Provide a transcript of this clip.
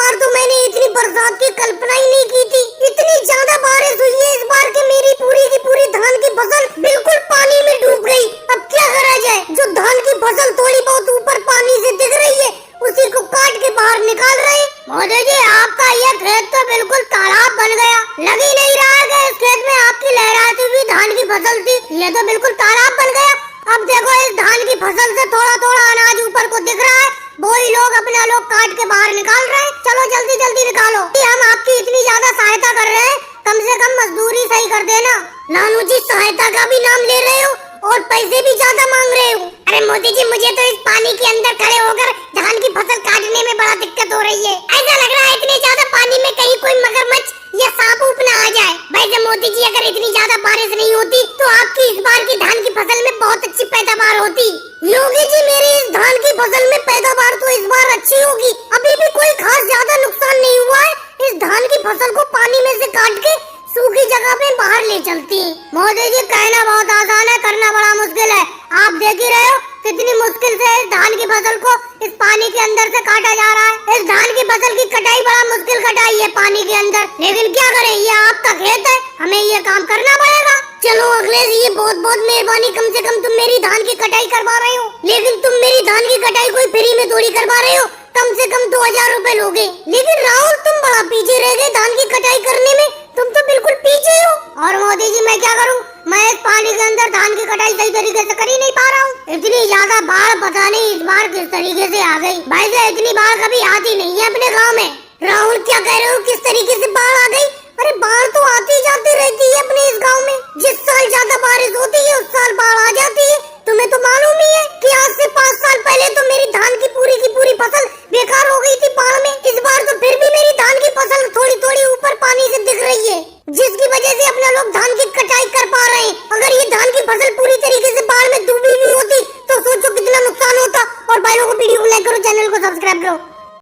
बार तो मैंने इतनी बरसात की कल्पना ही नहीं की थी। इतनी ज्यादा बारिश हुई है इस बार के मेरी पूरी की पूरी धान की फसल बिल्कुल पानी में डूब गई। अब क्या करा जाए, जो धान की फसल थोड़ी बहुत ऊपर पानी से दिख रही है उसी को काट के बाहर निकाल रहे। मोदी जी, आपका यह खेत तो बिल्कुल तालाब बन गया। लग ही नहीं रहा है इस खेत में आपकी लहराती हुई धान की फसल थी, ये तो बिल्कुल तालाब बन गया। अब देखो इस धान की फसल से थोड़ा थोड़ा अनाज ऊपर को दिख रहा है, वही लोग अपना लोग काट के बाहर निकाल रहे हैं। चलो जल्दी जल्दी निकालो। हम आपकी इतनी ज्यादा सहायता कर रहे हैं, कम से कम मजदूरी सही कर देना। नानू जी, सहायता का भी नाम ले रहे हो और पैसे भी ज्यादा मांग रहे हो। अरे मोदी जी, मुझे तो इस पानी के अंदर खड़े होकर धान की फसल काटने में बड़ा दिक्कत हो रही है। ऐसा लग रहा है इतने ज्यादा पानी में कहीं कोई मगरमच्छ या सांप ऊप न आ जाए। वैसे मोदी जी, अगर इतनी ज्यादा बारिश नहीं होती तो आपकी इस बार की धान की फसल में बहुत अच्छी पैदावार होती। योगी जी, मेरी इस धान की फसल में पैदावार तो इस बार अच्छी होगी। अभी भी कोई खास ज्यादा नुकसान नहीं हुआ है। इस धान की फसल को पानी में से काट के सूखी जगह पे बाहर ले चलती है। मोदी जी, कहना बहुत आसान है, करना बड़ा मुश्किल है। आप देख ही रहे हो कितनी मुश्किल से इस धान की फसल को इस पानी के अंदर से काटा जा रहा है। इस धान की फसल की कटाई बड़ा मुश्किल कटाई है पानी के अंदर, लेकिन क्या करें, ये आपका खेत है, हमें ये काम करना पड़ेगा। चलो अखिलेश, ये बहुत बहुत मेहरबानी, कम से कम तुम मेरी धान की कटाई करवा रहे हो। लेकिन तुम मेरी धान की कटाई कोई फ्री में थोड़ी करवा रहे हो, कम से कम 2000 रुपए लोगे। लेकिन राहुल, तुम बड़ा पीछे रह गए धान की कटाई करने में, तुम तो बिल्कुल पीछे हो। और मोदी जी, मैं क्या करूं, मैं इस पानी के अंदर धान की कटाई सही तरीके से कर ही नहीं पा रहा हूँ। इतनी ज्यादा बाढ़ पता नहीं इस बार किस तरीके से आ गई। भाई से इतनी बाढ़ कभी आती नहीं है अपने गाँव में। राहुल, क्या कह रहे हो, किस तरीके से बाढ़ आ गई? अरे बाढ़ तो आती जाती रहती है अपने इस गांव में। जिस साल ज्यादा बारिश होती है उस साल बाढ़ आ जाती है। तुम्हें तो मालूम ही है कि आज से 5 साल पहले तो मेरी धान की पूरी फसल बेकार हो गई थी बाढ़ में। इस बार तो फिर भी मेरी धान की फसल थोड़ी थोड़ी ऊपर पानी से दिख रही है, जिसकी वजह से अपने लोग धान की कटाई कर पा रहे हैं। अगर ये धान की फसल पूरी तरीके से बाढ़ में डूबी हुई होती तो सोचो कितना नुकसान होता। और भाइयों को वीडियो को लाइक करो, चैनल को सब्सक्राइब करो।